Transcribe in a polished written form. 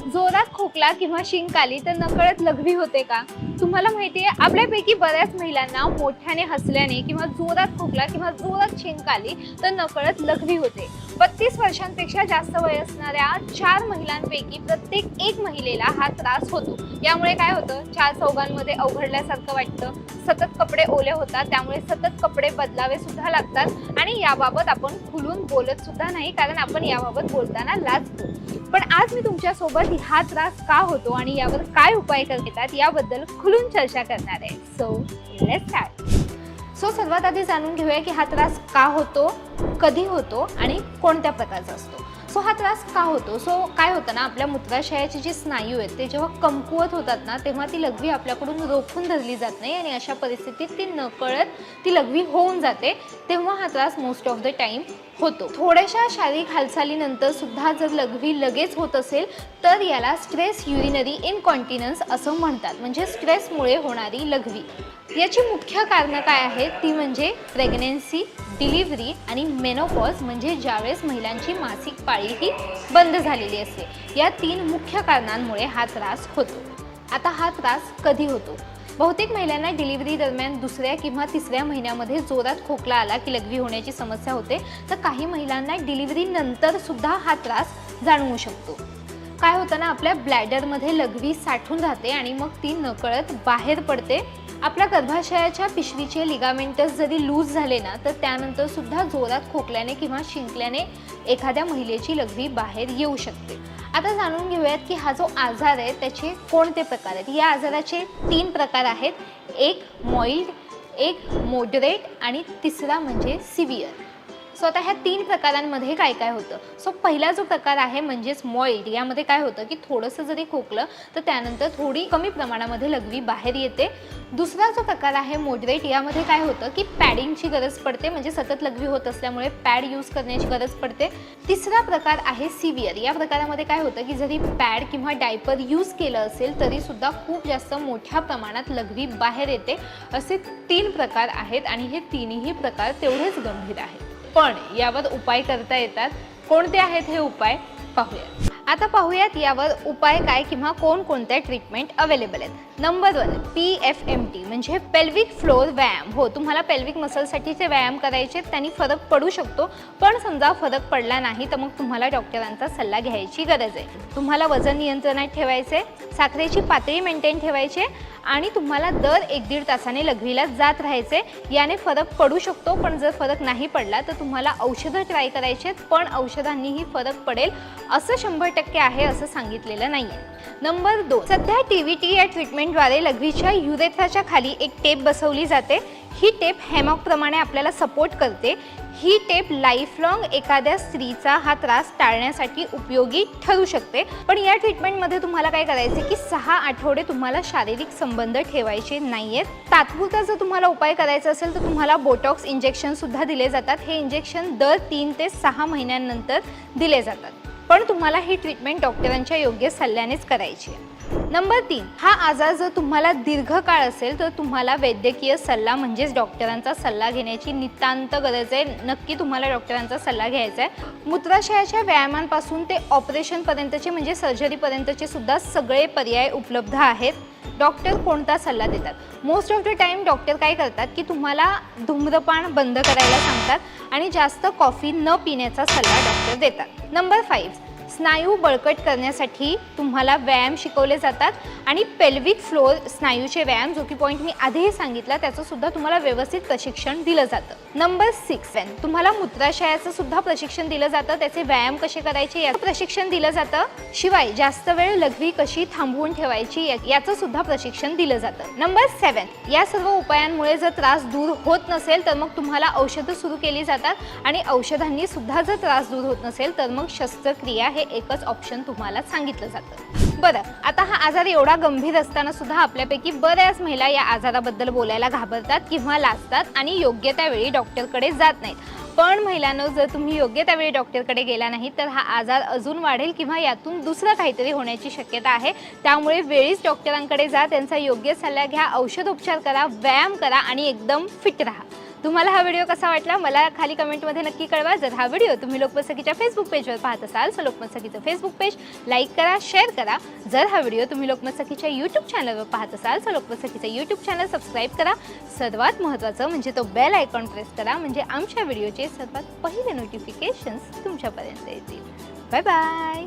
जोरात खोकला किंवा शिंक आली तर नकळत लघवी होते का? तुम्हाला माहितीये आपल्यापैकी बऱ्याच महिलांना मोठ्याने हसल्याने किंवा जोरात खोकला किंवा जोरात शिंक आली तर नकळत लघवी होते. 32 वर्षांपेक्षा जास्त वय असणाऱ्या 4 महिलांपैकी प्रत्येक एक महिलेला हा त्रास होतो. यामुळे काय होतं, चार चौघांमध्ये अवघडल्यासारखं वाटतं, सतत कपडे ओले होतात, त्यामुळे सतत कपडे बदलावे सुद्धा लागतात आणि याबाबत आपण खुलून बोलत सुद्धा नाही, कारण आपण याबाबत बोलताना लाजतो. पण आज मी तुमच्यासोबत हा त्रास का होतो आणि यावर काय उपाय करतात याबद्दल खुलून चर्चा करणार आहे. So let's start. सर्वात आधी जाणून घेऊया की हा त्रास का होतो, कधी होतो आणि कोणत्या प्रकारचा असतो. हा त्रास का होतो? काय होतं ना, आपल्या मूत्राशयाचे जे स्नायू आहेत ते जेव्हा कमकुवत होतात ना, तेव्हा ती लघवी आपल्याकडून रोखून धरली जात नाही आणि अशा परिस्थितीत ती नकळत ती लघवी होऊन जाते. तेव्हा हा त्रास मोस्ट ऑफ द टाइम होतो. थोड्याशा शारीरिक हालचालीनंतर सुद्धा जर लघवी लगेच होत असेल तर याला स्ट्रेस युरिनरी इनकॉन्टिनन्स असं म्हणतात, म्हणजे स्ट्रेसमुळे होणारी लघवी. याची मुख्य कारणं काय आहेत ती म्हणजे प्रेग्नन्सी, डिलिव्हरी आणि मेनोपॉज, म्हणजे ज्यावेळेस महिलांची मासिक पाळी ही बंद झालेली असते. या 3 मुख्य कारणांमुळे हा त्रास होतो. आता हा त्रास कधी होतो? बहुतेक महिलांना डिलिव्हरी दरम्यान 2ऱ्या किंवा 3ऱ्या महिन्यामध्ये जोरात खोकला आला की लघवी होण्याची समस्या होते, तर काही महिलांना डिलिव्हरी नंतर सुद्धा हा त्रास जाणवू शकतो. काय होतं ना, आपल्या ब्लॅडरमध्ये लघवी साठून राहते आणि मग ती नकळत बाहेर पडते. आपल्या गर्भाशयाच्या पिशवीचे लिगामेंट्स जरी लूज झाले ना, तर त्यानंतर सुद्धा जोरात खोकल्याने किंवा शिंकल्याने एखाद्या महिलेची लघवी बाहेर येऊ शकते. आता जाणून घेऊयात की हा जो आजार आहे त्याचे कोणते प्रकार आहेत. या आजाराचे 3 प्रकार आहेत. एक मॉइल्ड, एक मॉडरेट आणि तिसरा म्हणजे सिव्हिअर. आता ह्या 3 प्रकारांमध्ये काय काय होतं. पहिला जो प्रकार आहे म्हणजेच मॉइल्ड, यामध्ये काय होतं की थोडंसं जरी खोकलं तर त्यानंतर थोडी कमी प्रमाणामध्ये लघवी बाहेर येते. दुसरा जो प्रकार आहे मॉडरेट, यामध्ये काय होतं की पॅडिंगची गरज पडते, म्हणजे सतत लघवी होत असल्यामुळे पॅड यूज करण्याची गरज पडते. तिसरा प्रकार आहे सिव्हिअर. या प्रकारामध्ये काय होतं की जरी पॅड किंवा डायपर यूज केलं असेल तरी सुद्धा खूप जास्त मोठ्या प्रमाणात लघवी बाहेर येते. असे 3 प्रकार आहेत आणि हे 3ही प्रकार तेवढेच गंभीर आहेत, पण यावर उपाय करता येतात. कोणते आहेत हे उपाय पाहूयात. आता पाहूयात यावर उपाय काय किंवा कोणकोणत्या ट्रीटमेंट अवेलेबल आहेत. नंबर 1 PFMT म्हणजे पेल्विक फ्लोर व्यायाम. हो, तुम्हाला पेल्विक मसलसाठीचे व्यायाम करायचे, त्यांनी फरक पडू शकतो. पण समजा फरक पडला नाही तर मग तुम्हाला डॉक्टरांचा सल्ला घ्यायची गरज आहे. तुम्हाला वजन नियंत्रणात ठेवायचे, साखरेची पातळी मेंटेन ठेवायचे आणि तुम्हाला दर 1-1.5 तासाने लघवीला जात राहायचे. याने फरक पडू शकतो, पण जर फरक नाही पडला तर तुम्हाला औषधं ट्राय करायचे, पण औषधांनीही फरक पडेल असं 100% आहे असं सांगितलेलं नाही आहे. नंबर 2, सध्या TVT या ट्रीटमेंटद्वारे लघवीच्या युरेथ्राच्या खाली एक टेप बसवली जाते. ही टेप हेमॉकप्रमाणे आपल्याला सपोर्ट करते. ही टेप लाईफ लॉंग एखाद्या स्त्रीचा हा त्रास टाळण्यासाठी उपयोगी ठरू शकते. पण या ट्रीटमेंटमध्ये तुम्हाला काय करायचे की 6 आठवडे तुम्हाला शारीरिक संबंध ठेवायचे नाहीयेत. तात्पुरता जर तुम्हाला उपाय करायचा असेल तर तुम्हाला बोटॉक्स इंजेक्शन सुद्धा दिले जातात. हे इंजेक्शन दर 3 ते 6 महिन्यांनंतर दिले जातात. पण तुम्हाला ही ट्रीटमेंट डॉक्टरांच्या योग्य सल्ल्यानेच करायची आहे. नंबर 3, हा आजार जर तुम्हाला दीर्घकाळ असेल तर तुम्हाला वैद्यकीय सल्ला म्हणजेच डॉक्टरांचा सल्ला घेण्याची नितांत गरज आहे. नक्की तुम्हाला डॉक्टरांचा सल्ला घ्यायचा आहे. मूत्राशयाच्या व्यायामांपासून ते ऑपरेशनपर्यंतचे म्हणजे सर्जरीपर्यंतचे सुद्धा सगळे पर्याय उपलब्ध आहेत. डॉक्टर कोणता सल्ला देतात? Most of the time doctor काय करतात की तुम्हाला धूम्रपान बंद करायला सांगतात आणि जास्त कॉफी न पिण्याचा सल्ला डॉक्टर देतात. नंबर 5, स्नायू बळकट करण्यासाठी तुम्हाला व्यायाम शिकवले जातात आणि पेल्विक फ्लोर स्नायूचे व्यायाम, जो की पॉईंट मी आधीही सांगितला, त्याचं सुद्धा तुम्हाला व्यवस्थित प्रशिक्षण दिलं जातं. नंबर 6, तुम्हाला मूत्राशयाचं सुद्धा प्रशिक्षण दिलं जातं. त्याचे व्यायाम कसे करायचे याचं प्रशिक्षण दिलं जातं. शिवाय जास्त वेळ लघवी कशी थांबवून ठेवायची याचं सुद्धा प्रशिक्षण दिलं जातं. नंबर 7, या सर्व उपायांमुळे जर त्रास दूर होत नसेल तर मग तुम्हाला औषधं सुरू केली जातात आणि औषधांनी सुद्धा जर त्रास दूर होत नसेल तर मग शस्त्रक्रिया हे एकच ऑप्शन तुम्हाला सांगितलं जातं. बरं, आता हा आजार एवढा गंभीर असताना सुद्धा आपल्यापैकी बऱ्याच महिला या आजाराबद्दल बोलायला घाबरतात किंवा लाजतात आणि योग्य त्यावेळी डॉक्टरकडे जात नाहीत. पण महिलांनो, जर तुम्ही योग्य त्यावेळी डॉक्टरकडे गेला नाही तर हा आजार अजून वाढेल किंवा यातून दुसरं काहीतरी होण्याची शक्यता आहे. त्यामुळे वेळीच डॉक्टरांकडे जा, त्यांचा योग्य सल्ला घ्या, औषधोपचार करा, व्यायाम करा आणि एकदम फिट राहा. तुम्हाला हा व्हिडिओ कसा वाटला मला खाली कमेंटमध्ये नक्की कळवा. जर हा व्हिडिओ तुम्ही लोकमत सखीच्या फेसबुक पेजवर पाहत असाल तर लोकमत सखीचं फेसबुक पेज लाईक करा, शेअर करा. जर हा व्हिडिओ तुम्ही लोकमत सखीच्या यूट्यूब चॅनलवर पाहत असाल तर लोकमत सखीचं यूट्यूब चॅनल सबस्क्राईब करा. सर्वात महत्त्वाचं म्हणजे तो बेल आयकॉन प्रेस करा, म्हणजे आमच्या व्हिडिओचे सर्वात पहिले नोटिफिकेशन्स तुमच्यापर्यंत येतील. Bye bye.